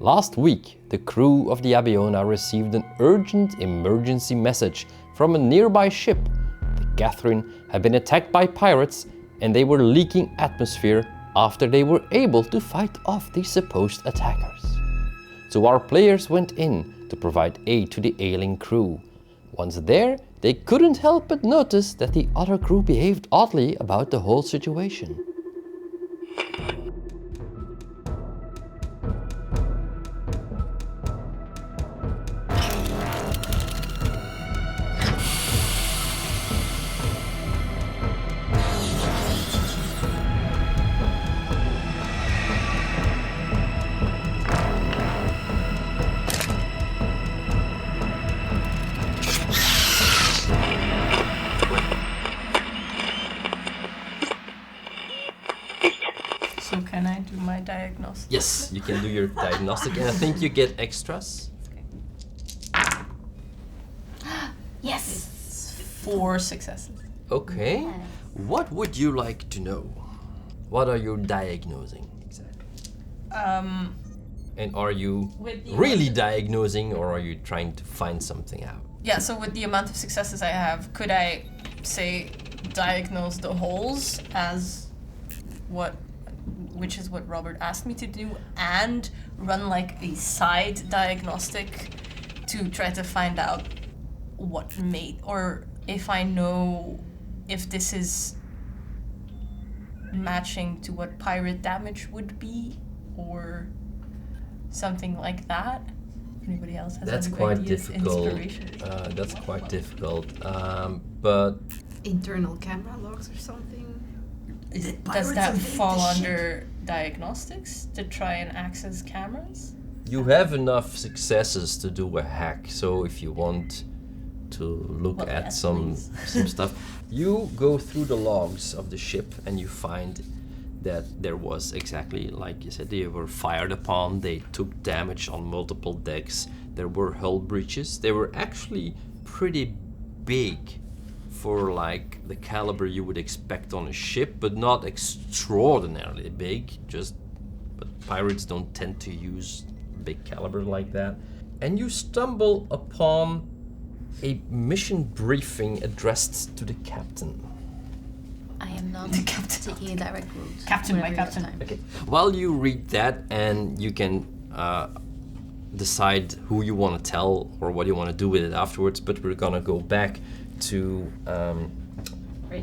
Last week, the crew of the Abiona received an urgent emergency message from a nearby ship. The Catherine had been attacked by pirates and they were leaking atmosphere after they were able to fight off the supposed attackers. So our players went in to provide aid to the ailing crew. Once there, they couldn't help but notice that the other crew behaved oddly about the whole situation. So can I do my diagnostic? Yes, you can do your diagnostic and I think you get extras. Yes! 4 successes. Okay. Yes. What would you like to know? What are you diagnosing exactly? And are you With the really diagnosing or are you trying to find something out? Yeah, so with the amount of successes I have, could I, say, diagnose the holes as which is what Robert asked me to do, and run like a side diagnostic to try to find out what made, or if I know if this is matching to what pirate damage would be, or something like that. If anybody else has That's any quite ideas, difficult. inspiration. That's quite difficult. But Internal camera logs or something. Does that fall under diagnostics to try and access cameras? you have enough successes to do a hack. So if you want to look Well, at yes, some please. stuff, you go through the logs of the ship and you find that there was exactly like you said, they were fired upon, they took damage on multiple decks, there were hull breaches. They were actually pretty big for like the caliber you would expect on a ship, but not extraordinarily big, but pirates don't tend to use big caliber like that. And you stumble upon a mission briefing addressed to the captain. I am not The captain. taking a direct route. Captain, my whenever you have captain. time. Okay. While you read that, and you can decide who you want to tell or what you want to do with it afterwards, but we're gonna go back to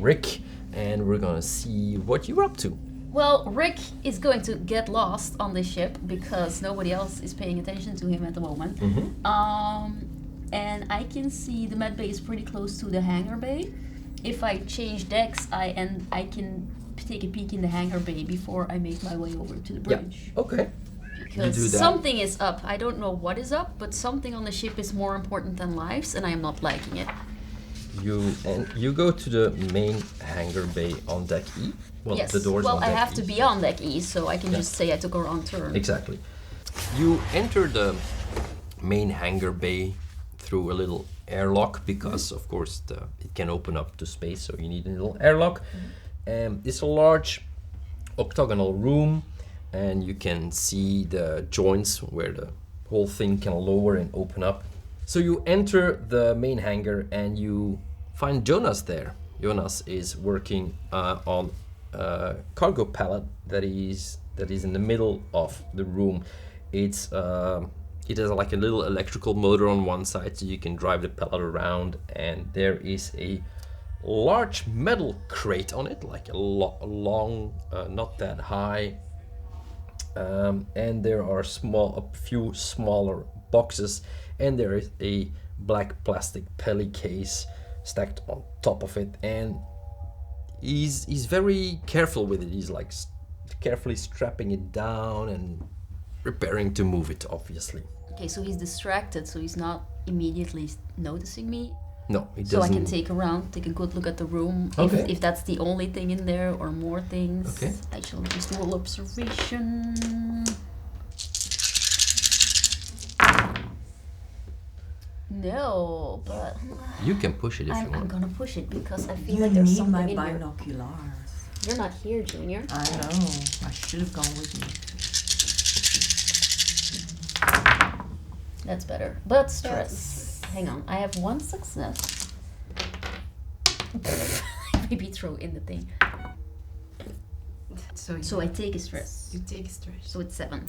Rick, and we're gonna see what you're up to. Well, Rick is going to get lost on this ship because nobody else is paying attention to him at the moment. And I can see the med bay is pretty close to the hangar bay. If I change decks, I can take a peek in the hangar bay before I make my way over to the bridge. Okay. Because do that. something is up. I don't know what is up, but something on the ship is more important than lives, and I am not liking it. You go to the main hangar bay on deck E. Well, yes. the doors well, on I deck have E. to be on deck E, so I can Yeah. just say I took a wrong turn. Exactly. You enter the main hangar bay through a little airlock because, of course, it can open up to space, so you need a little airlock. It's a large octagonal room, and you can see the joints where the whole thing can lower and open up. So you enter the main hangar and you find Jonas there. Jonas is working on a cargo pallet that is in the middle of the room. It has like a little electrical motor on one side, so you can drive the pallet around, and there is a large metal crate on it, like a long, not that high, and there are a few smaller boxes, and there is a black plastic peli case stacked on top of it, and he's very careful with it. He's like carefully strapping it down and preparing to move it, obviously. Okay, so he's distracted, so he's not immediately noticing me. No, he So I doesn't. can take a good look at the room. Okay. If that's the only thing in there or more things, Okay. I shall just roll observation. No, but You can push it if you I'm want. gonna push it because I feel You like there's need something my in here. binoculars. You're not here, Junior. I know. I should have gone with you. That's better. But stress. Hang on, I have 1 success. Maybe throw in the thing. So I take a stress. You take stress. So it's 7.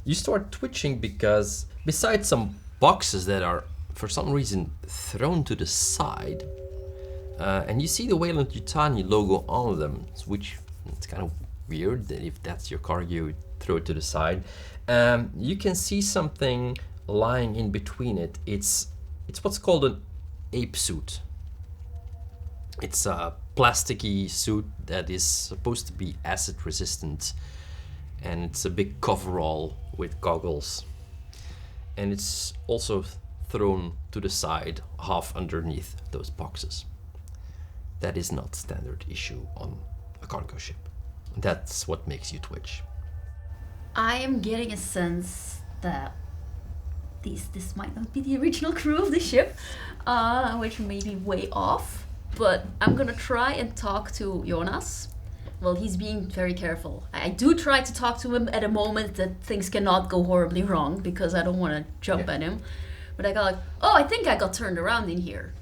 You start twitching because besides some boxes that are for some reason thrown to the side, and you see the Weyland Yutani logo on them, which it's kind of weird that if that's your cargo, you throw it to the side. You can see something lying in between it. It's what's called an ape suit. It's a plasticky suit that is supposed to be acid resistant, and it's a big coverall with goggles, and it's also thrown to the side half underneath those boxes. That is not standard issue on a cargo ship. That's what makes you twitch. I am getting a sense that this might not be the original crew of the ship, which may be way off. But I'm gonna try and talk to Jonas. Well, he's being very careful. I do try to talk to him at a moment that things cannot go horribly wrong, because I don't want to jump at him. But I got like, oh, I think I got turned around in here.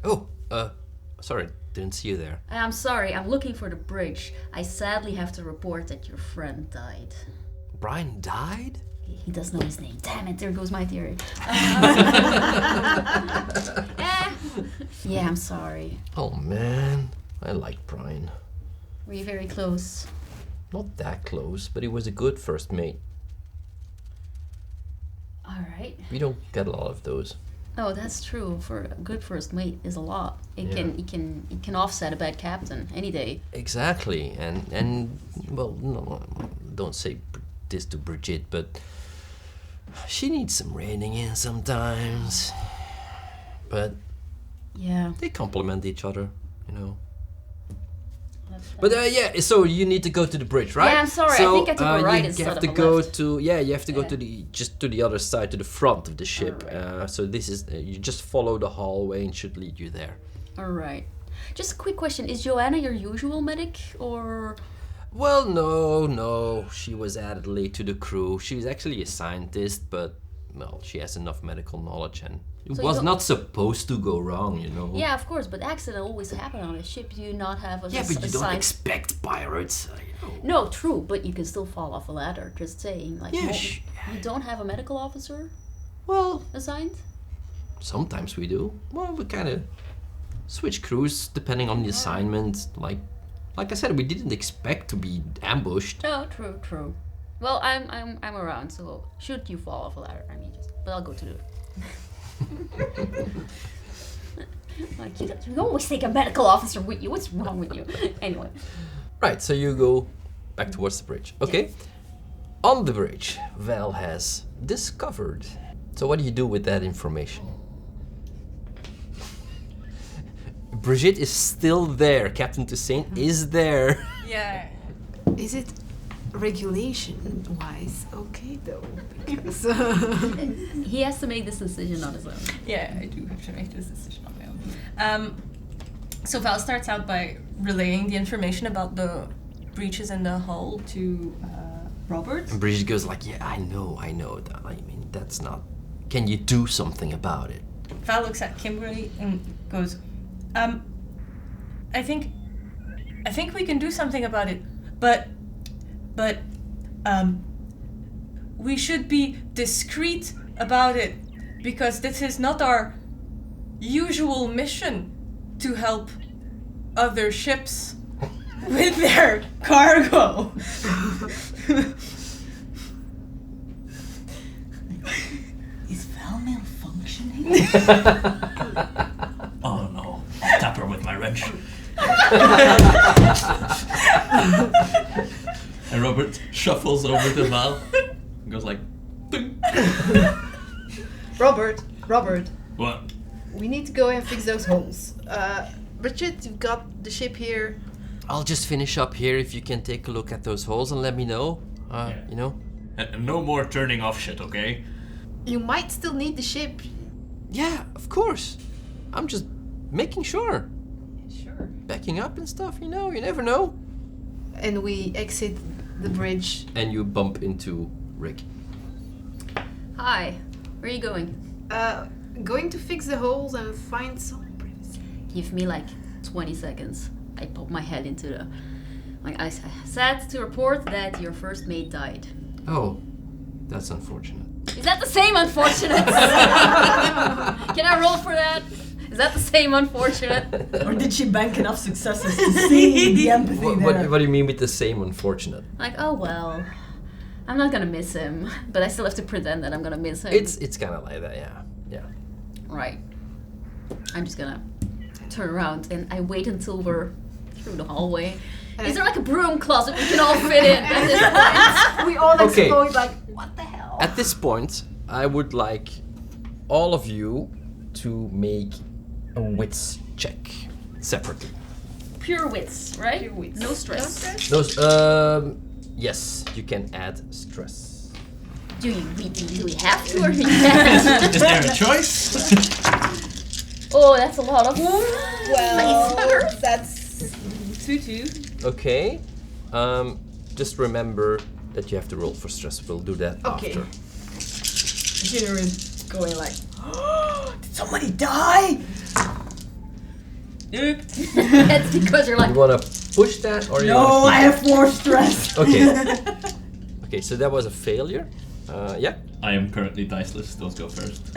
Oh, sorry, didn't see you there. I'm sorry, I'm looking for the bridge. I sadly have to report that your friend died. Brian died? He does know his name. Damn it, there goes my theory. Yeah, I'm sorry. Oh man, I like Brian. Were you very close? Not that close, but he was a good first mate. Alright. We don't get a lot of those. Oh, that's true. For a good first mate is a lot. It can offset a bad captain any day. Exactly, and well, no, don't say this to Brigitte, but she needs some reining in sometimes. But yeah, they complement each other, you know. That's But yeah, so you need to go to the bridge, right? Yeah, I'm sorry. So, I think I took a right you instead have of to a go left. to you have to go to the other side, to the front of the ship. Alright. So this is you just follow the hallway and should lead you there. All right. Just a quick question: is Joanna your usual medic, or? Well, no, she was added late to the crew. She's actually a scientist, but well, she has enough medical knowledge, and it So you was don't- not supposed to go wrong, you know. Yeah, of course, but accidents always happen on a ship. Do you not have a Yeah, but you don't assigned- expect pirates, you know. No, true, but you can still fall off a ladder. Just saying, like, Yeah, you don't have a medical officer Well, assigned. sometimes we do. Well, we kind of switch crews depending on the assignment. Like I said, we didn't expect to be ambushed. No, true. Well, I'm around, so should you fall off a ladder, I mean, but I'll go to the. Like you always take a medical officer with you. What's wrong with you? Anyway. Right, so you go back towards the bridge. Okay. On the bridge, Val has discovered. So what do you do with that information? Brigitte is still there. Captain Toussaint is there. Yeah. Is it regulation-wise okay though? Because He has to make this decision on his own. Yeah, I do have to make this decision on my own. So Val starts out by relaying the information about the breaches in the hull to Robert. And Brigitte goes like, yeah, I know. I mean, that's not... Can you do something about it? Val looks at Kimberly and goes, I think we can do something about it, but we should be discreet about it, because this is not our usual mission to help other ships with their cargo. Is Val malfunctioning? Oh no, I'll tap her with my wrench. And Robert shuffles over to Val and goes like, ding. Robert, What? we need to go and fix those holes. Bridget, you've got the ship here. I'll just finish up here if you can take a look at those holes and let me know. You know? And no more turning off shit, okay? You might still need the ship. Yeah, of course. I'm just making sure. Sure. Backing up and stuff, you know? You never know. And we exit the bridge. And you bump into Rick. Hi, Where are you going? Going to fix the holes and find some privacy. Give me like 20 seconds. I pop my head into the... Like I sad to report that your first mate died. Oh, that's unfortunate. Is that the same unfortunate? Can I roll for that? Is that the same unfortunate? Or did she bank enough successes to see the empathy there? What do you mean with the same unfortunate? Like, oh well, I'm not gonna miss him, but I still have to pretend that I'm gonna miss him. It's kind of like that, yeah. Right. I'm just gonna turn around and I wait until we're through the hallway. Is there like a broom closet we can all fit in at this point? We all Okay. explode like, what the hell? At this point, I would like all of you to make a wits check separately. Pure wits, right? Pure wits. No stress. Those, yes, you can add stress. Do we have to or do we have Is there a choice? Oh, that's a lot of... Well, that's 2-2. Okay, just remember that you have to roll for stress. We'll do that Okay. after. Junior is going like, did somebody die? That's because you're like... You wanna push that or you No, wanna I have 4 stress. Okay. Okay, so that was a failure. Yeah. I am currently diceless. Those go first.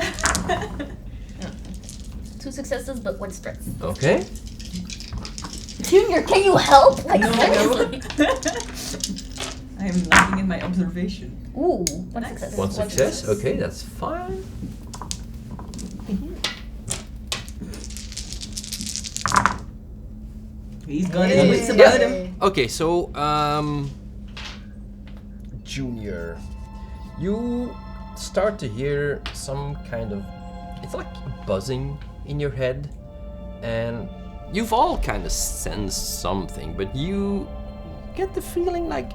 2 successes, but 1 stress. Okay. Junior, can you help? Like, No. seriously? I am lacking in my observation. Ooh, 1 success. One success. Okay, that's fine. He's got his wits about him. Okay, so Junior, you start to hear some kind of, it's like buzzing in your head, and you've all kind of sensed something, but you get the feeling like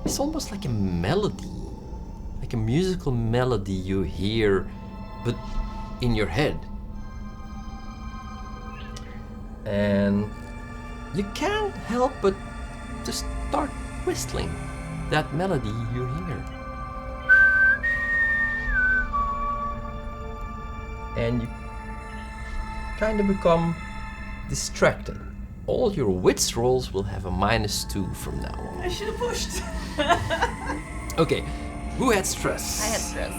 it's almost like a melody, like a musical melody you hear, but in your head. And you can't help but to start whistling that melody you hear. And you kind of become distracted. All your wits rolls will have a -2 from now on. I should have pushed. Okay, who had stress? I had stress.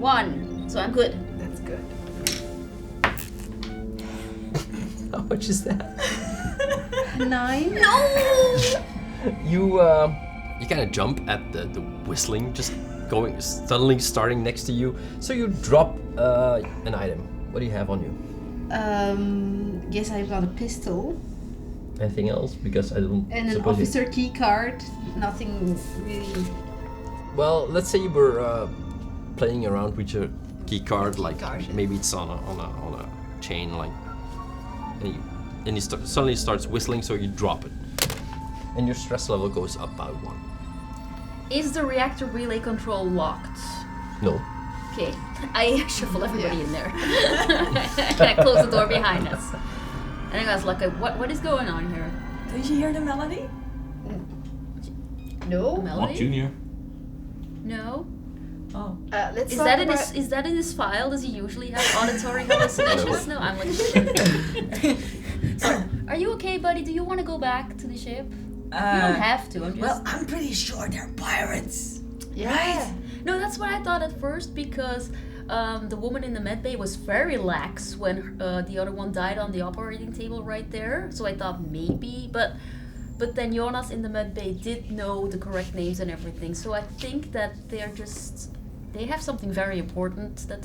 1, so I'm good. that's good. How much is that? 9. No! You kind of jump at the whistling, just going suddenly starting next to you. So you drop an item. What do you have on you? Yes, I've got a pistol Anything else? Because I don't and an suppose officer key card. Nothing really. Well, let's say you were playing around with your key card, like Card. maybe it's on a chain, like, and you suddenly starts whistling, so you drop it, and your stress level goes up by 1. Is the reactor relay control locked? No. Okay, I shuffle everybody in there. And I close the door behind us. And I was like, what is going on here? Did you hear the melody? No. Not Melody? Junior. No? Oh. Let's Is talk that in about- his is that in his file? Does he usually have auditory hallucinations? No, I'm like So, are you okay, buddy? Do you want to go back to the ship? You don't have to, I'm just Well, I'm pretty sure they're pirates. Yeah. No, that's what I thought at first because the woman in the med bay was very lax when the other one died on the operating table right there. So I thought maybe, but then Jonas in the med bay did know the correct names and everything. So I think that they have something very important that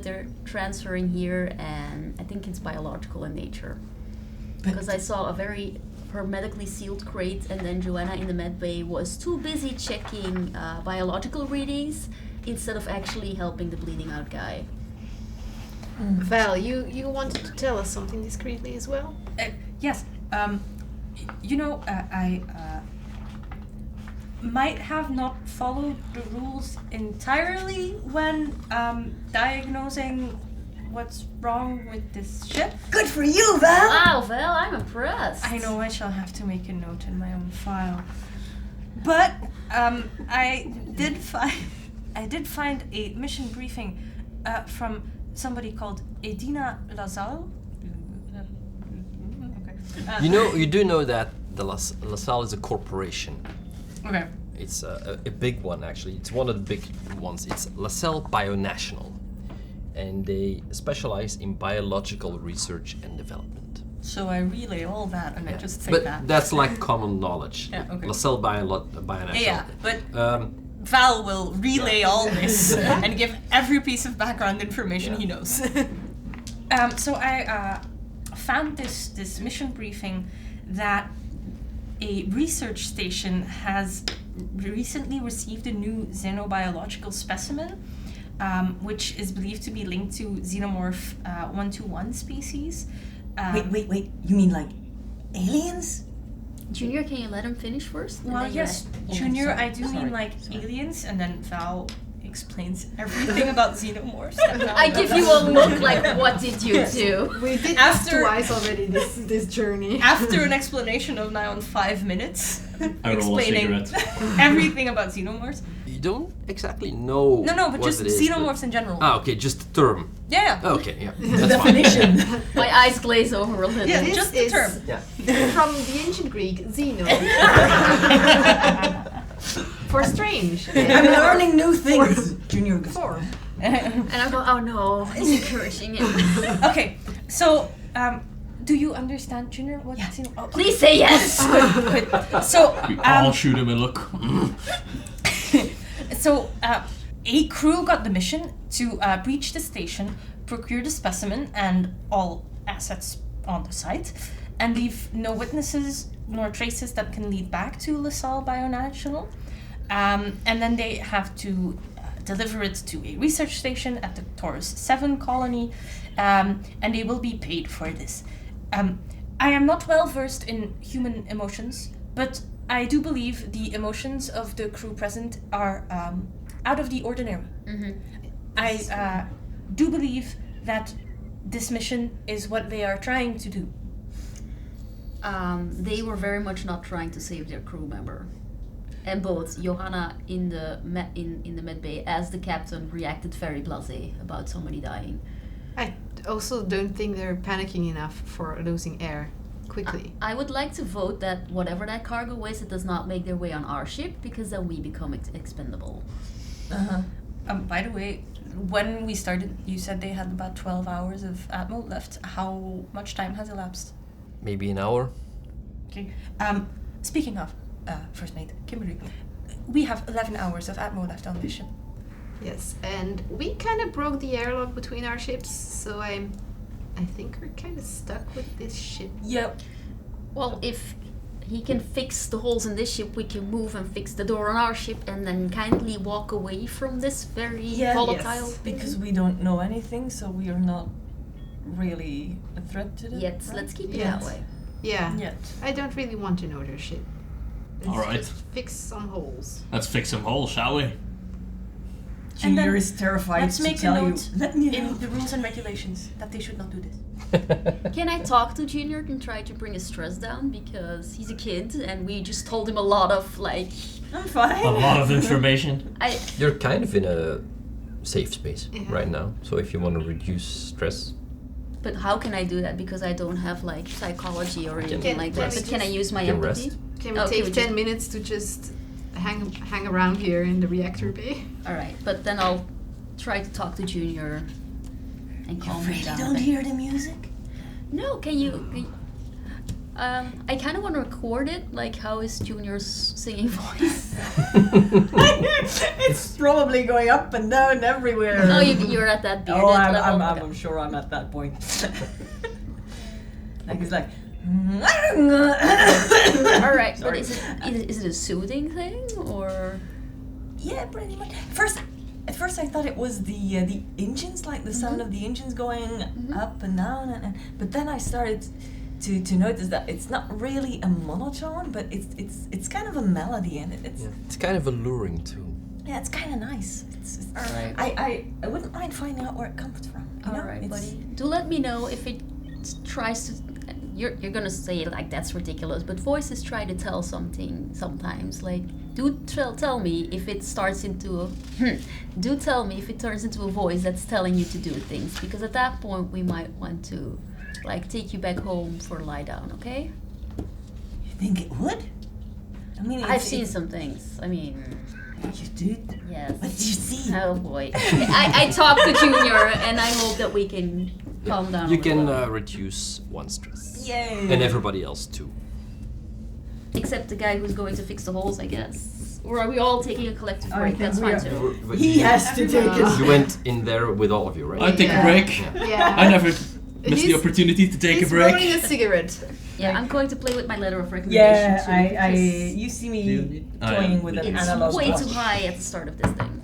they're transferring here, and I think it's biological in nature. Because I saw a very hermetically sealed crate, and then Joanna in the med bay was too busy checking biological readings instead of actually helping the bleeding out guy. Val, you wanted to tell us something discreetly as well? Yes. I might have not followed the rules entirely when diagnosing what's wrong with this ship. Good for you, Val! Wow, Val, I'm impressed. I know I shall have to make a note in my own file. But I did find I did find a mission briefing from somebody called Edina Lasalle. Okay. You do know that the LaSalle is a corporation. Okay. It's a big one, actually. It's one of the big ones. It's LaSalle Bionational, and they specialize in biological research and development. So I relay all that, and I just say but that. that's like common knowledge. Yeah, okay. LaSalle Bionational. Yeah, but Val will relay all this and give every piece of background information he knows. So I found this mission briefing that a research station has recently received a new xenobiological specimen, which is believed to be linked to xenomorph 121 species. Wait. You mean like aliens? Junior, can you let him finish first? And Well, then yes, Oh, Junior, sorry, I do sorry, mean like sorry. aliens, and then Val explains everything about xenomorphs. I give you a look like, what did you do? We did After- this twice already, this journey. After an explanation of now 5 minutes, I roll a explaining cigarette. everything about xenomorphs. You don't exactly know. No, but what just it is, xenomorphs in general. Ah, okay, just the term. Yeah. Okay, yeah. The That's fine. definition. My eyes glaze over a little. Yeah, Just the this term. is Yeah. from the ancient Greek, xeno. For strange. I'm learning new things. Junior goes, Form. And I go, oh no, it's encouraging him. Okay, so do you understand, Junior? What xeno? Oh, Please say yes! good. So We all shoot him a look. So, a crew got the mission to breach the station, procure the specimen and all assets on the site, and leave no witnesses nor traces that can lead back to LaSalle Bionational. And then they have to deliver it to a research station at the Taurus 7 colony, and they will be paid for this. I am not well versed in human emotions, but I do believe the emotions of the crew present are out of the ordinary. I do believe that this mission is what they are trying to do. They were very much not trying to save their crew member. And both Johanna in the med bay as the captain reacted very blasé about somebody dying. I also don't think they're panicking enough for losing air quickly. I would like to vote that whatever that cargo is, it does not make their way on our ship, because then we become expendable. By the way, when we started, you said they had about 12 hours of Atmo left. How much time has elapsed? Maybe an hour. Okay. Speaking of, First Mate Kimberly, we have 11 hours of Atmo left on this ship. Yes, and we kind of broke the airlock between our ships, so I think we're kind of stuck with this ship. Yep. Well, if he can fix the holes in this ship, we can move and fix the door on our ship and then kindly walk away from this very volatile thing. Because we don't know anything, so we are not really a threat to them. Yet, right? let's keep it Yes. that way. Yeah, Yet. I don't really want to know their ship. Let's Alright. just fix some holes. Let's fix some holes, shall we? And then Junior is terrified let's to make a tell you. note Let me in the rules and regulations that they should not do this. Can I talk to Junior and try to bring his stress down? Because he's a kid and we just told him a lot of, like... I'm fine. A lot of information. You're kind of in a safe space Yeah. right now, so if you want to reduce stress, But how can I do that? Because I don't have, like, psychology or anything Can- like can that. we But can I just- use my you can empathy? rest. Can we Okay, take we 10 just- minutes to just hang around here in the reactor bay? Alright, but then I'll try to talk to Junior and calm him down. Don't hear the music? No, can you I kind of want to record it, like how is Junior's singing voice? It's probably going up and down everywhere. Oh, you're at that bearded Oh, level. Okay. I'm sure I'm at that point. Like it's like. All right, but Sorry. is it a soothing thing or? Yeah, pretty much. At first I thought it was the engines, like the sound of the engines going up and down, and but then I started to notice that it's not really a monotone, but it's kind of a melody, and it's it's kind of alluring too. yeah, it's kind of nice. It's All right. I wouldn't mind finding out where it comes from. You know? All right, It's- buddy. Do let me know if it tries to you're gonna say like that's ridiculous, but voices try to tell something sometimes. Like, tell me if it starts into do tell me if it turns into a voice that's telling you to do things, because at that point we might want to like take you back home for a lie down, okay? You think it would? I mean, I've seen some things. I mean, You did? yes. What did you see? Oh boy. I talked to Junior, and I hope that we can calm down. You a little. can reduce one stress. Yay! And everybody else too. Except the guy who's going to fix the holes, I guess. Or are we all taking a collective I break? think That's we fine are. too. But He has to take Everyone. it. You went in there with all of you, right? I take a Yeah. break. Yeah. I never miss the He's- opportunity to take a He's break. rolling a cigarette. Yeah, I'm going to play with my letter of recommendation Yeah, too. I because you see Do you me need- toying with an it's analog way watch. too high at the start of this thing.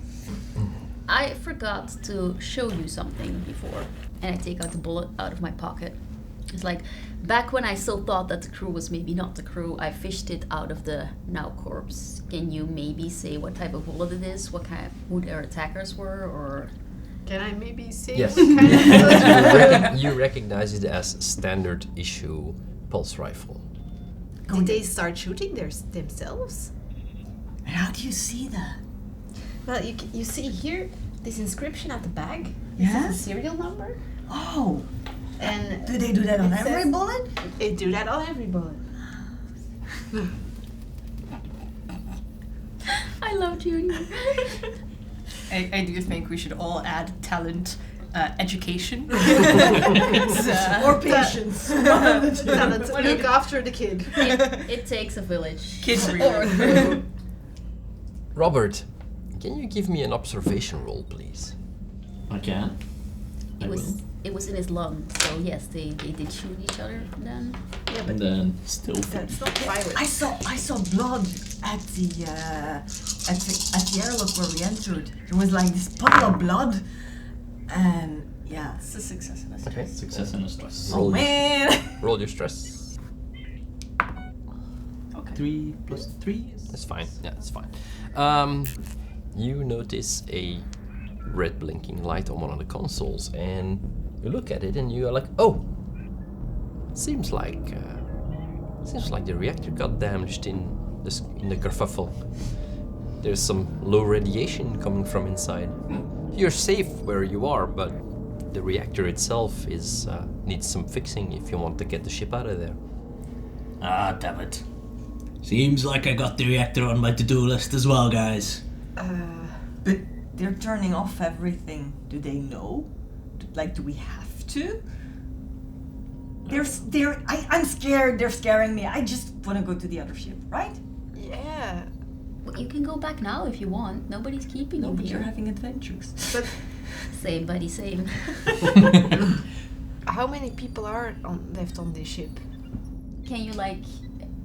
I forgot to show you something before, and I take out the bullet out of my pocket. It's like, back when I still thought that the crew was maybe not the crew, I fished it out of the now corpse. Can you maybe say what type of bullet it is? What kind, who their attackers were, or... Can I maybe say Yes. what kind of You recognize it as standard issue pulse rifle. Did they start shooting themselves? And how do you see that? Well, you see here this inscription at the back. Yeah? The serial number. Oh, And do they do that on it every says- bullet? They do that on every bullet. I love Junior. I do think we should all add talent, education. It's, Or patience? Talent, look after the kid. It takes a village. Kids Or a really. crew. Robert, can you give me an observation roll, please? I can. I It will. it was in his lungs, so yes, they did shoot each other then. Yeah, And but then still. that's not violent. I saw blood at the airlock where we entered. There was like this puddle of blood, and yeah. It's a success and a Okay. stress. Success and a stress. Roll, Oh man! roll your stress. Okay. 3 plus 3 is... That's fine. Yeah, it's fine. You notice a red blinking light on one of the consoles, and you look at it, and you are like, "Oh, seems like the reactor got damaged in the kerfuffle. There's some low radiation coming from inside. You're safe where you are, but the reactor itself needs some fixing if you want to get the ship out of there." Ah, damn it. Seems like I got the reactor on my to-do list as well, guys. But they're turning off everything. Do they know? Like, do we have to? I'm scared. They're scaring me. I just want to go to the other ship, right? Yeah, Well, you can go back now if you want. Nobody's keeping No, you but you're here. having adventures. but Same, buddy, same. how many people are left on this ship? Can you like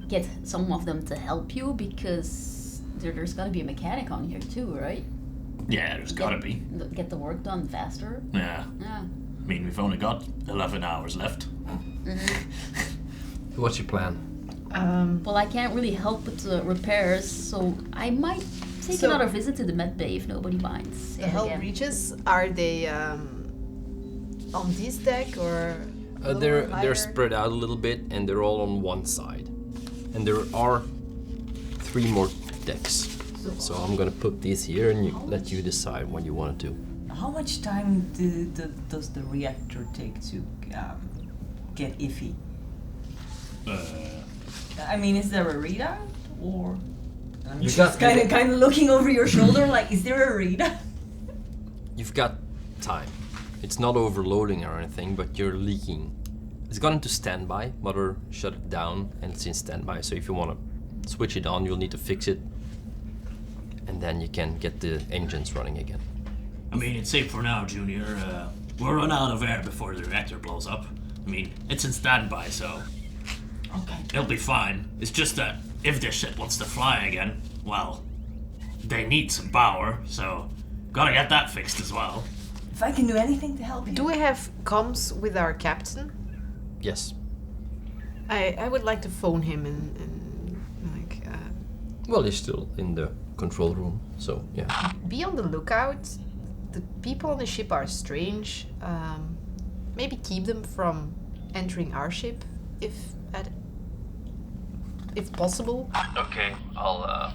get some of them to help you, because there's gotta be a mechanic on here too, right? Yeah, there's gotta be. Get the work done faster. Yeah. Yeah. I mean, we've only got 11 hours left. What's your plan? Well, I can't really help with the repairs, so I might take So- another visit to the med bay if nobody minds. The hull again. breaches, are they on this deck or? lower, They're higher? spread out a little bit, and they're all on one side. And there are 3 more decks. So I'm gonna put these here, and let you decide what you want to do. How much time does the reactor take to get iffy? I mean, is there a readout, or? I'm You just got- kind of looking over your shoulder, like, is there a readout? You've got time. It's not overloading or anything, but you're leaking. It's gone into standby. Mother shut it down, and it's in standby. So if you want to switch it on, you'll need to fix it, and then you can get the engines running again. I mean, it's safe for now, Junior. We'll run out of air before the reactor blows up. I mean, it's in standby, so Okay. it'll be fine. It's just that if this ship wants to fly again, well, they need some power, so gotta get that fixed as well. If I can do anything to help you. Do we have comms with our captain? Yes. I would like to phone him and like Well, he's still in the control room, so yeah. be on the lookout. The people on the ship are strange. Maybe keep them from entering our ship. if possible. Okay, I'll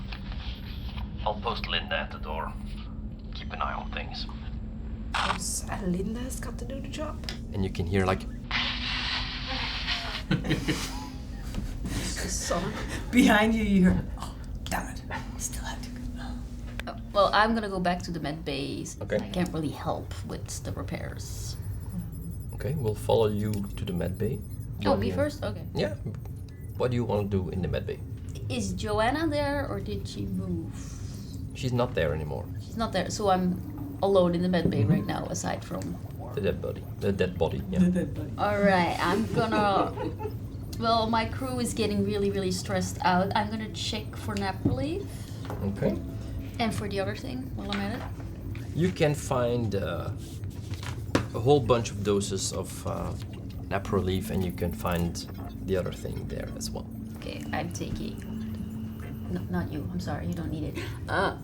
post Linda at the door. Keep an eye on things. Linda's got to do the job. And you can hear like Some. Behind you, you hear, oh, damn it. Still have to go. Well, I'm gonna go back to the med base. Okay. I can't really help with the repairs. okay, we'll follow you to the med bay. Oh, What me do you- first? Okay. Yeah. What do you want to do in the med bay? Is Joanna there or did she move? She's not there anymore. She's not there, so I'm alone in the med bay right now, aside from. The dead body. The dead body. Yeah. Alright, I'm gonna. Well, my crew is getting really, really stressed out. I'm gonna check for nap relief Okay. and for the other thing while I'm at it. You can find a whole bunch of doses of nap relief, and you can find the other thing there as well. Okay, I'm taking. No, not you. I'm sorry, you don't need it. I'm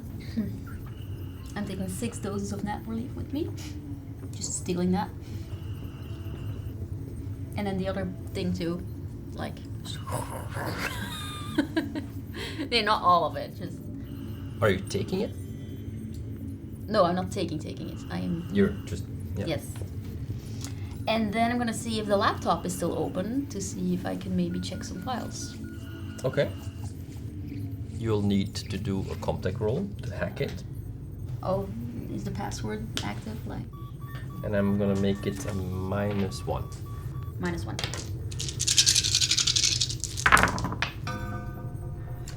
taking 6 doses of nap relief with me. Just stealing that. And then the other thing too, like. Yeah, not all of it. Just Are you taking it? no, I'm not taking it. I am. You're just. Yeah. Yes. And then I'm gonna see if the laptop is still open to see if I can maybe check some files. Okay. You'll need to do a contact roll to hack it, Oh, is the password active? Like and I'm gonna make it a -1. -1.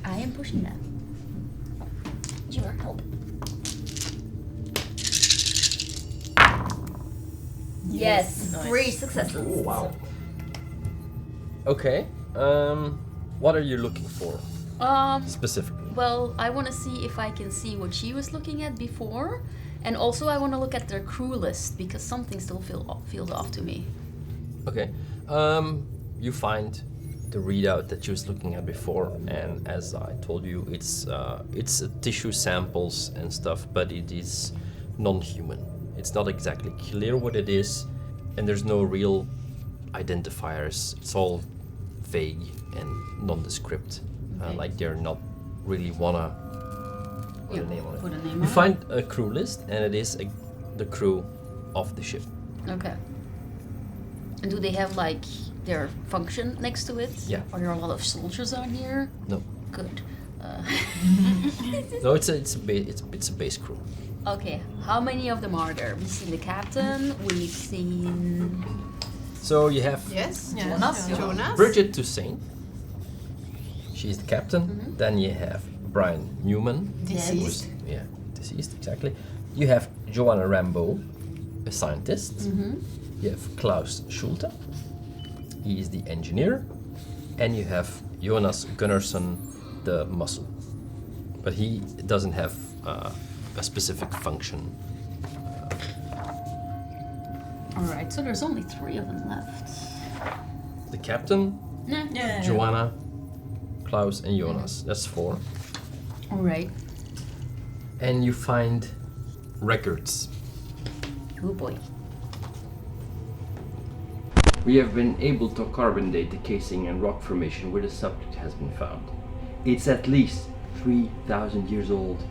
I am pushing that. Your help. Yes, Nice. 3 successes. Oh, wow. Okay. What are you looking for specifically? Well, I want to see if I can see what she was looking at before, and also I want to look at their crew list because something still feels off to me. Okay. You find the readout that you was looking at before, and as I told you, it's tissue samples and stuff, but it is non-human. It's not exactly clear what it is, and there's no real identifiers. It's all vague and nondescript. Okay. Like they're not really wanna put a name on it. Put a name You on find a crew list, and it is the crew of the ship. it? Okay. And do they have like their function next to it? Yeah. Are there a lot of soldiers on here? No, Good. no, it's a base crew. Okay. How many of them are there? We've seen the captain. We've seen. So you have Yes. Jonas. Jonas. Bridget Toussaint. She's the captain. Mm-hmm. Then you have Brian Newman. Deceased. Yeah, deceased, exactly. You have Joanna Rambeau, a scientist. Mm-hmm. You have Klaus Schulte. He is the engineer. And you have Jonas Gunnarsson, the muscle. But he doesn't have a specific function. Alright, so there's only 3 of them left. The captain, Yeah. Joanna, Klaus, and Jonas. That's 4. Alright. And you find records. Oh boy. We have been able to carbon date the casing and rock formation where the subject has been found. It's at least 3,000 years old.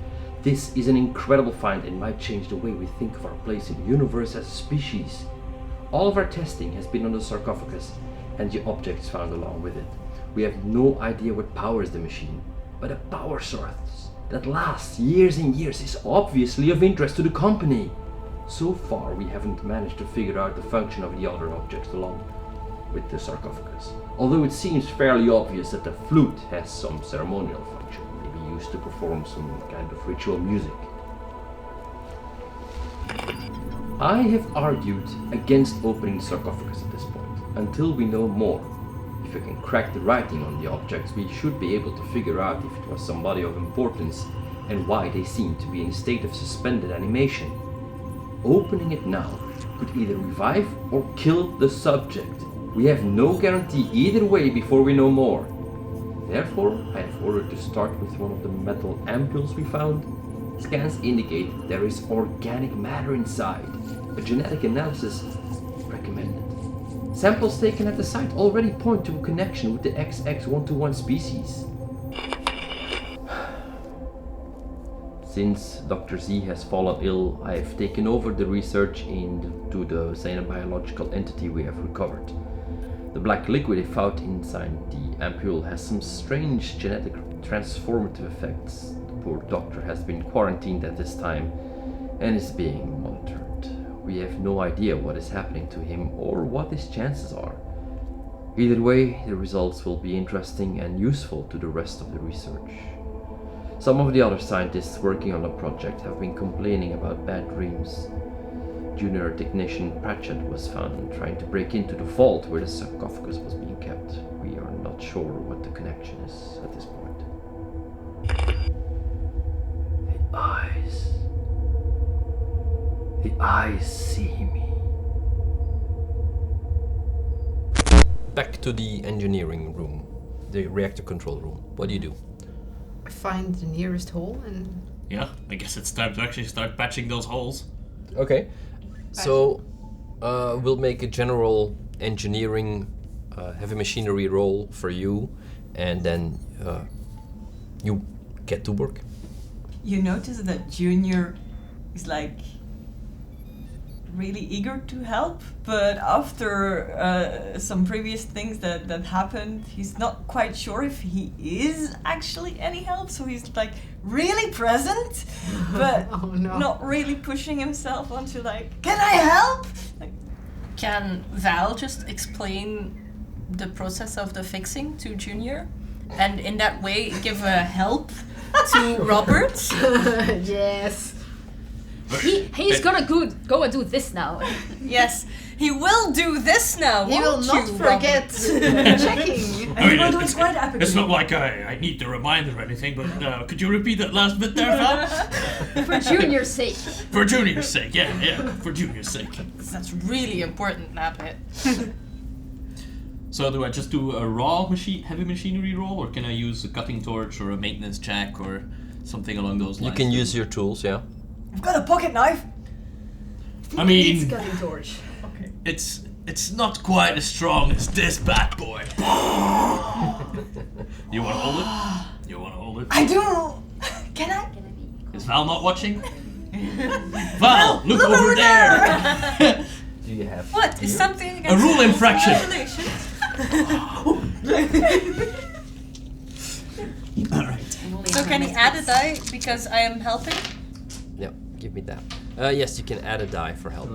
This is an incredible find and might change the way we think of our place in the universe as a species. All of our testing has been on the sarcophagus and the objects found along with it. We have no idea what powers the machine, but a power source that lasts years and years is obviously of interest to the company. So far, we haven't managed to figure out the function of the other objects along with the sarcophagus. Although it seems fairly obvious that the flute has some ceremonial function, maybe used to perform some kind of ritual music. I have argued against opening the sarcophagus at this point, until we know more. If we can crack the writing on the objects, we should be able to figure out if it was somebody of importance and why they seem to be in a state of suspended animation. Opening it now could either revive or kill the subject. We have no guarantee either way before we know more. Therefore, I have ordered to start with one of the metal ampules we found. Scans indicate there is organic matter inside. A genetic analysis recommended. Samples taken at the site already point to a connection with the XX121 species. Since Dr. Z has fallen ill, I have taken over the research into the xenobiological entity we have recovered. The black liquid found inside the ampule has some strange genetic transformative effects. The poor doctor has been quarantined at this time and is being monitored. We have no idea what is happening to him or what his chances are. Either way, the results will be interesting and useful to the rest of the research. Some of the other scientists working on the project have been complaining about bad dreams. Junior technician Pratchett was found trying to break into the vault where the sarcophagus was being kept. We are not sure what the connection is at this point. The eyes. The eyes see me. Back to the engineering room, the reactor control room. What do you do? Find the nearest hole and Yeah, I guess it's time to actually start patching those holes. Okay, so we'll make a general engineering heavy machinery roll for you, and then you get to work. You notice that Junior is like really eager to help, but after some previous things that happened, he's not quite sure if he is actually any help, so he's like really present, but oh no. not really pushing himself onto like, can I help? Like, Can Val just explain the process of the fixing to Junior, and in that way give a help to Robert? Yes. He's gonna go and do this now. Yes, he will do this now. He will won't not you, forget Robert? checking. and he will do it quite happily. It's not like I need the reminder or anything, but could you repeat that last bit there, Val? For Junior's sake. For Junior's sake, yeah, for Junior's sake. 'Cause that's really important, that bit. So do I just do a raw heavy machinery roll, or can I use a cutting torch or a maintenance jack or something along those You lines? can use your tools, yeah. I've got a pocket knife. I mean, It's cutting torch. Okay. it's not quite as strong as this bad boy. You wanna hold it? You wanna hold it? I do. Can I? Is Val not watching? Val, look over there! Do you have What is something? A rule infraction. Alright. So can he add a die because I am helping? Yeah, give me that. Yes, you can add a die for help.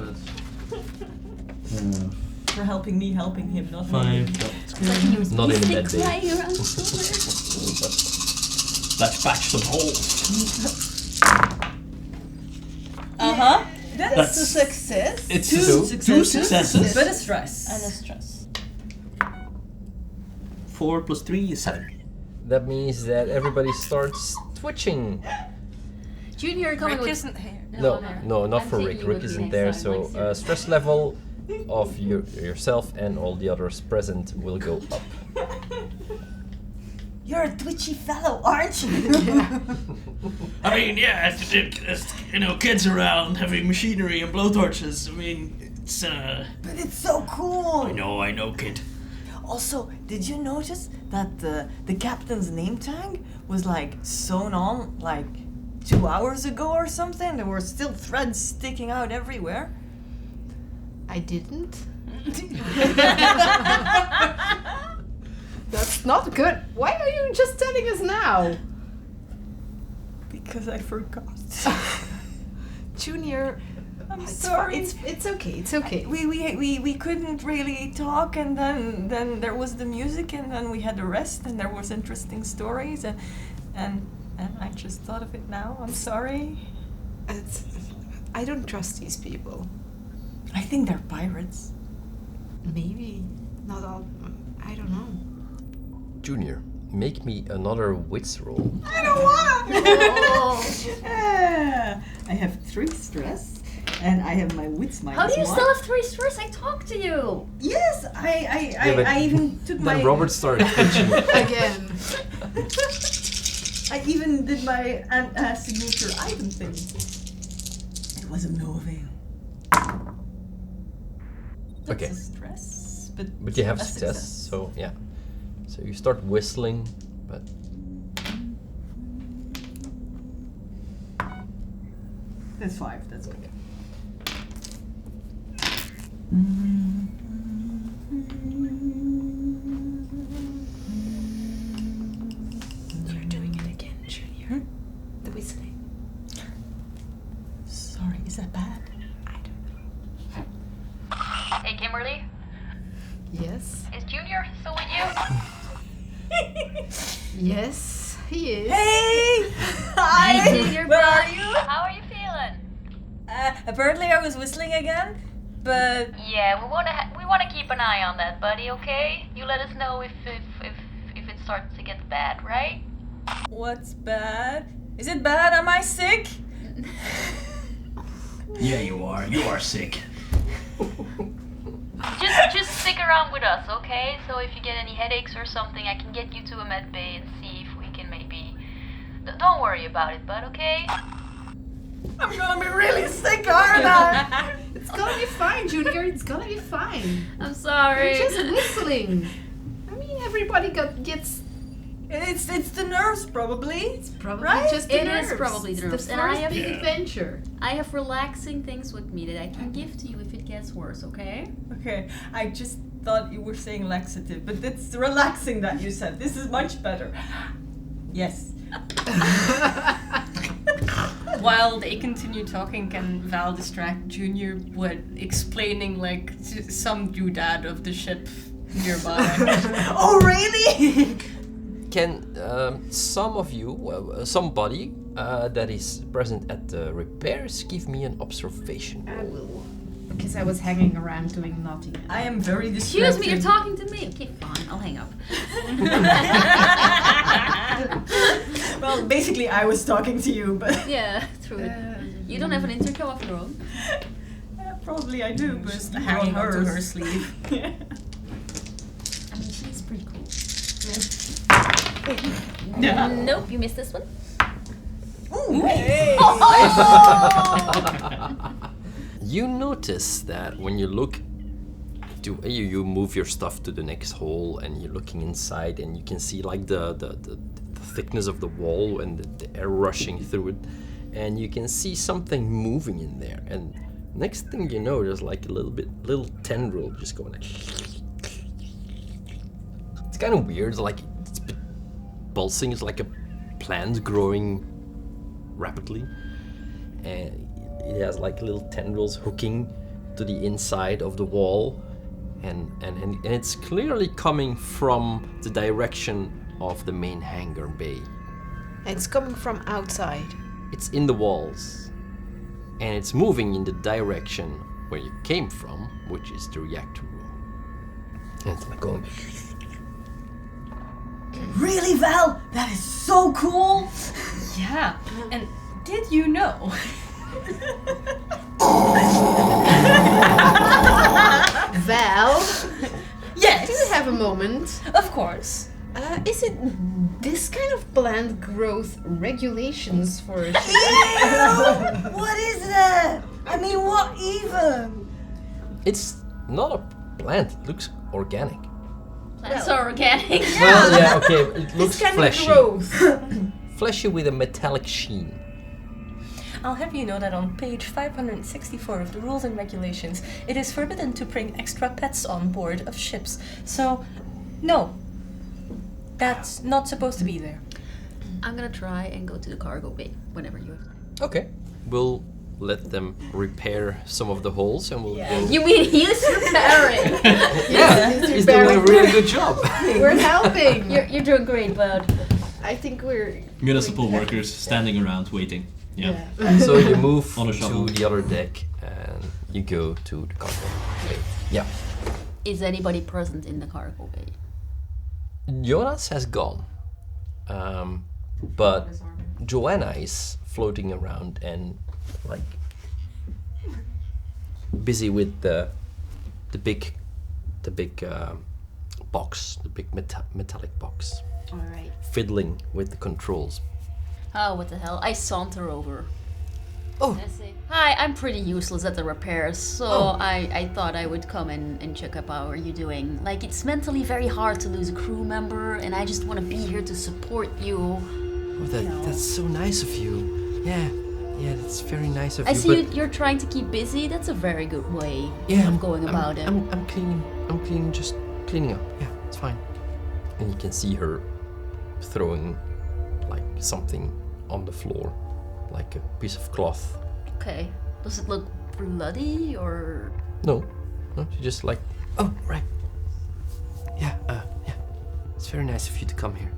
For helping me, helping him, not me. 5. Not in that Sticks day. lying around somewhere. Let's patch some holes. Uh-huh. That's a success. It's two two successes. But a stress. And a stress. 4 plus 3 is 7. That means that everybody starts twitching. Junior coming Rick with... isn't here. No, not I'm for taking Rick. you Rick with me isn't next there, time, so like seriously. stress level of yourself and all the others present will go up. You're a twitchy fellow, aren't you? I mean, yeah, it's, you know, kids around having machinery and blowtorches. I mean, it's But it's so cool. I know, kid. Also, did you notice that the captain's name tag was like sewn on like 2 hours ago or something? There were still threads sticking out everywhere. I didn't. That's not good. Why are you just telling us now? Because I forgot. Junior, I'm it's sorry. It's okay. It's okay. We couldn't really talk, and then there was the music, and then we had the rest, and there was interesting stories, and I just thought of it now. I'm sorry. I don't trust these people. I think they're pirates. Maybe not all. I don't know. Junior, make me another wits roll. I don't want Oh. I have 3 stress, and I have my wits minus How do you 1. still have 3 stress? I talked to you. Yes, Yeah, but I even took my. Then Robert started twitching. Again. I even did my signature item thing. It was of no avail. That's Okay. a stress. But you have a success, so yeah. So you start whistling, but That's 5. That's good. You're doing it again, Junior. The whistling. Sorry, is that bad? I don't know. Hey, Kimberly, Yes. is Junior still with you? Yes, he is. Hey! Hi! Junior, Where are you? How are you feeling? Apparently I was whistling again, but Yeah, we wanna keep an eye on that, buddy. Okay? You let us know if it starts to get bad, right? what's bad? Is it bad? Am I sick? Yeah, you are. You are sick. Just stick around with us, okay? So if you get any headaches or something, I can get you to a med bay and see if we can maybe. Don't worry about it, bud. Okay? I'm gonna be really sick, aren't I? It's gonna be fine, Junior. It's gonna be fine. I'm sorry. You're just whistling. I mean, everybody gets. It's the nerves, probably. It's probably Right? just the It is nerves. probably the It's nerves, the and I first have- big Yeah. adventure. I have relaxing things with me that I can give to you if it gets worse, okay? Okay, I just thought you were saying laxative, but it's relaxing that you said. This is much better. Yes. While they continue talking, can Val distract Junior with explaining like some doodad of the ship nearby? Oh, really? can some of you, somebody that is present at the repairs, give me an observation? I will. Because I was hanging around doing nothing. I am very distracted. Excuse me, you're talking to me. Okay, fine, I'll hang up. Well, basically, I was talking to you, but Yeah, true. You don't have an intercom of your own. probably I do, but Just you're hanging on onto her hers. sleeve. I mean, she's pretty cool. Nope, you missed this one. Ooh, hey. You notice that when you look to you move your stuff to the next hole and you're looking inside and you can see like the thickness of the wall and the air rushing through it, and you can see something moving in there, and next thing you know there's like a little tendril just going like it's kind of weird, like it's a bit pulsing. It's like a plant growing rapidly, and it has like little tendrils hooking to the inside of the wall, and it's clearly coming from the direction of the main hangar bay. It's coming from outside. It's in the walls, and it's moving in the direction where you came from, which is the reactor room. And it's like going. Really, Val? That is so cool. Yeah, and did you know? Val, Yes, do you have a moment? of course. Is it this kind of plant growth regulations for a ship? What is that? I mean, what even? It's not a plant. It looks organic. Plants are organic. Well, yeah, okay. It looks This kind fleshy. of growth. Fleshy with a metallic sheen. I'll have you know that on page 564 of the rules and regulations, it is forbidden to bring extra pets on board of ships. So, no, that's not supposed to be there. I'm gonna try and go to the cargo bay whenever you have time. Okay. We'll let them repair some of the holes and we'll go. You mean he's repairing? Yeah, he's doing a really good job. We're helping. You're doing great, bud. I think we're Municipal workers standing around waiting. Yeah. So you move On a to shovel. the other deck and you go to the cargo bay. Yeah. Is anybody present in the cargo bay? Jonas has gone. But Joanna is floating around and like busy with the big box, the big metallic box, all right. fiddling with the controls. Oh, what the hell? I saunter over. Oh, I say, hi, I'm pretty useless at the repairs, so Oh. I thought I would come and check up how are you doing. Like, it's mentally very hard to lose a crew member, and I just want to be here to support you. oh that's so nice of you. Yeah, that's very nice of I you. see but you're trying to keep busy. That's a very good way yeah, of going about it. I'm cleaning, just cleaning up. Yeah, it's fine. And you can see her throwing like something on the floor, like a piece of cloth. Okay. Does it look bloody or? No, she just like, oh, right. Yeah, yeah. It's very nice of you to come here.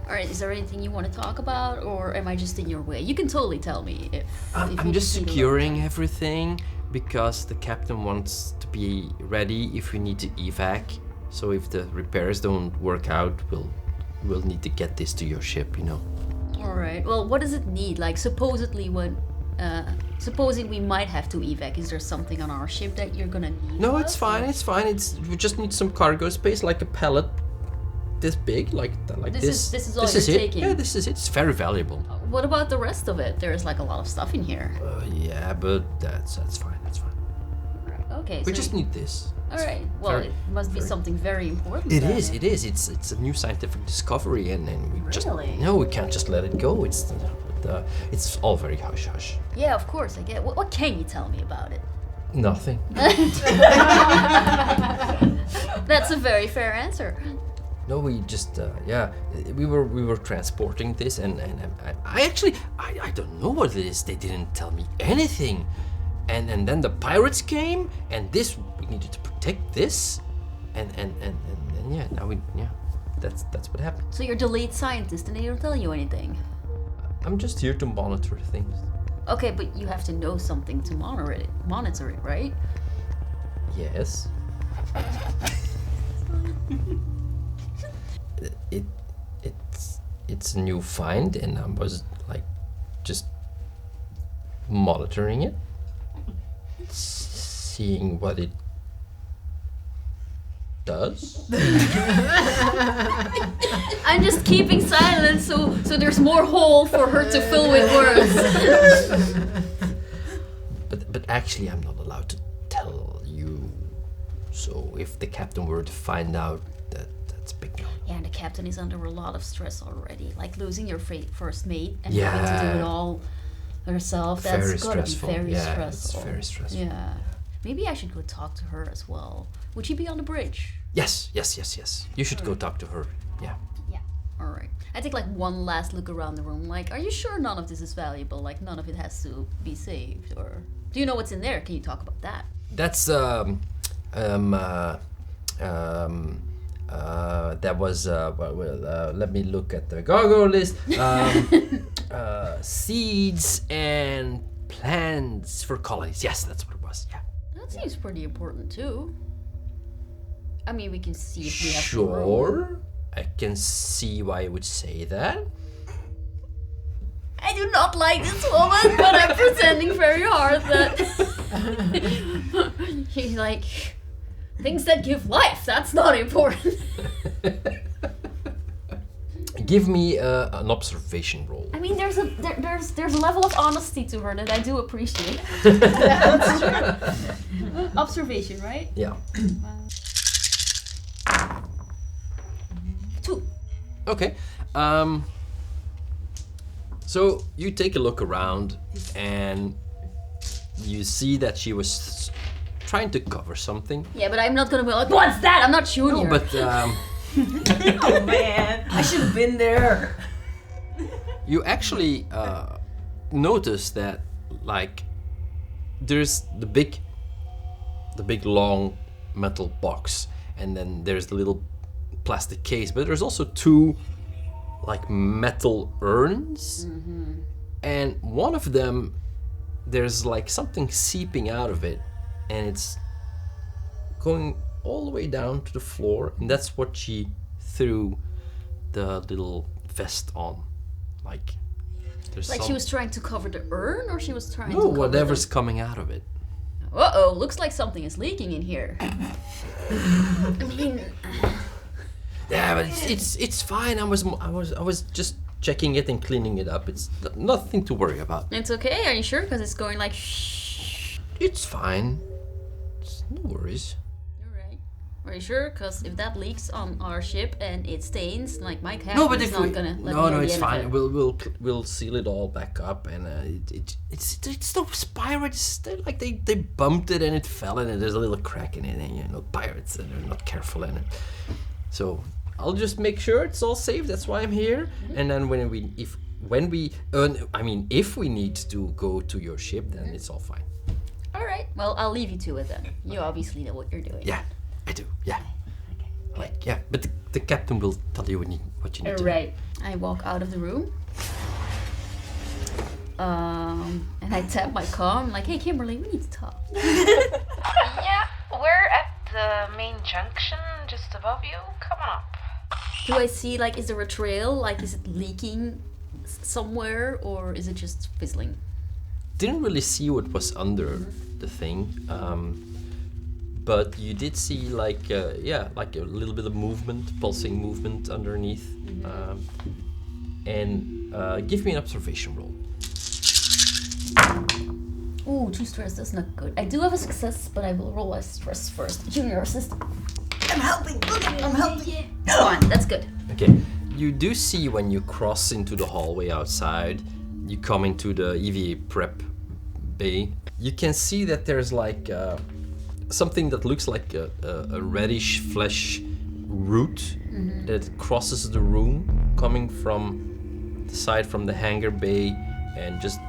Alright, is there anything you want to talk about, or am I just in your way? You can totally tell me if I'm you just need a securing everything because the captain wants to be ready if we need to evac. So if the repairs don't work out, we'll need to get this to your ship, you know. Alright, well, what does it need? Like, supposedly when, supposing we might have to evac, is there something on our ship that you're gonna need? No, of it's us, fine. or- It's fine. We just need some cargo space, like a pallet, this big, like this. This is all this you're is taking? it. Yeah, this is it. It's very valuable. What about the rest of it? There's like a lot of stuff in here. Yeah, but that's fine. That's fine. Okay, We so just need this. alright, well, very- it must be very- something very important. It then. is. It is. It's a new scientific discovery, and we just Really? no, we can't just let it go. It's all very hush hush. Yeah, of course, I get. What can you tell me about it? Nothing. That's a very fair answer. No, we just we were transporting this, and I actually I don't know what it is. They didn't tell me anything, and then the pirates came, and this we needed to protect this, and yeah, now that's what happened. So you're the lead scientist, and they don't tell you anything. I'm just here to monitor things. Okay, but you have to know something to monitor it, right? Yes. It's a new find, and I was like just monitoring it, seeing what it does. I'm just keeping silent so there's more hole for her to fill with words. But actually, I'm not allowed to tell you. So if the captain were to find out, that's big no. Yeah, and the captain is under a lot of stress already. Like losing your first mate and Yeah. having to do it all herself. That's Very gotta stressful. be very Yeah, stressful. it's very stressful. Yeah. Maybe I should go talk to her as well. Would she be on the bridge? Yes. You should go talk to her. Yeah. Yeah. Alright. I take like one last look around the room. Like, are you sure none of this is valuable? Like, none of it has to be saved? Or do you know what's in there? Can you talk about that? That's that was let me look at the cargo list. Seeds and plants for colonies. Yes, that's what it was. Yeah. That seems pretty important too. I mean, we can see if we have the room. Sure. I can see why you would say that. I do not like this woman, but I'm pretending very hard that he's like things that give life. That's not important. Give me an observation roll. I mean, there's a level of honesty to her that I do appreciate. That's true. Observation, right? Yeah. 2. Okay. So you take a look around and you see that she was trying to cover something. Yeah, but I'm not gonna be like, what's that? I'm not shooting No, her. but Oh man, I should have been there. you actually notice that like there's the big long metal box, and then there's the little plastic case, but there's also 2 like metal urns, and one of them there's like something seeping out of it, and it's going all the way down to the floor, and that's what she threw the little vest on. Like there's Like she was trying to cover the urn, or she was trying to no, cover whatever's coming out of it. Uh-oh, looks like something is leaking in here. I mean, Yeah, but it's fine. I was just checking it and cleaning it up. It's nothing to worry about. It's okay, are you sure? Because it's going like shh. It's fine. No worries. Alright. Are you sure? Because if that leaks on our ship and it stains, like my captain's No, but if not gonna let me no, on the it's end of fine. it. We'll seal it all back up, and it's those pirates. They're like they bumped it and it fell, and there's a little crack in it, and pirates and they're not careful in it. So I'll just make sure it's all safe. That's why I'm here. Mm-hmm. And then if we need to go to your ship, then it's all fine. Alright, well, I'll leave you to it then. You obviously know what you're doing. Yeah, I do. Yeah. Okay. But the captain will tell you what you need to do. Right. I walk out of the room. And I tap my comm, like, hey, Kimberly, we need to talk. Yeah, we're at the main junction just above you. Come on up. Do I see, like, is there a trail? Like, is it leaking somewhere, or is it just fizzling? Didn't really see what was under the thing, but you did see like a little bit of movement, pulsing movement underneath. And give me an observation roll. Ooh, 2 stress, that's not good. I do have a success, but I will roll a stress first. Junior assistant. I'm helping. Look, I'm helping. 1, that's good. Okay, you do see when you cross into the hallway outside, you come into the EVA prep bay. You can see that there's like something that looks like a reddish flesh root that crosses the room, coming from the side from the hangar bay and just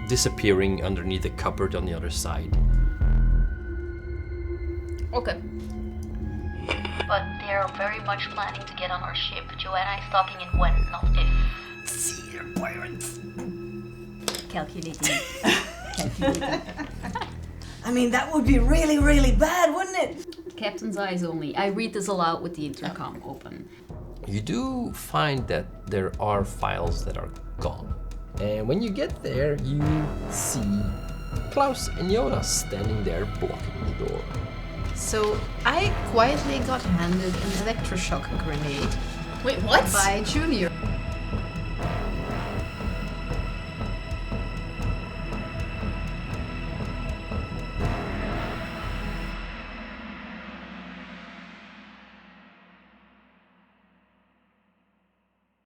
disappearing underneath the cupboard on the other side. Okay. But they're very much planning to get on our ship. Joanna is talking in when, not if. See your pirates. Calculating. I mean, that would be really, really bad, wouldn't it? Captain's eyes only. I read this aloud with the intercom open. You do find that there are files that are gone. And when you get there, you see Klaus and Jonas standing there blocking the door. So I quietly got handed an electroshock grenade Wait, what? by Junior.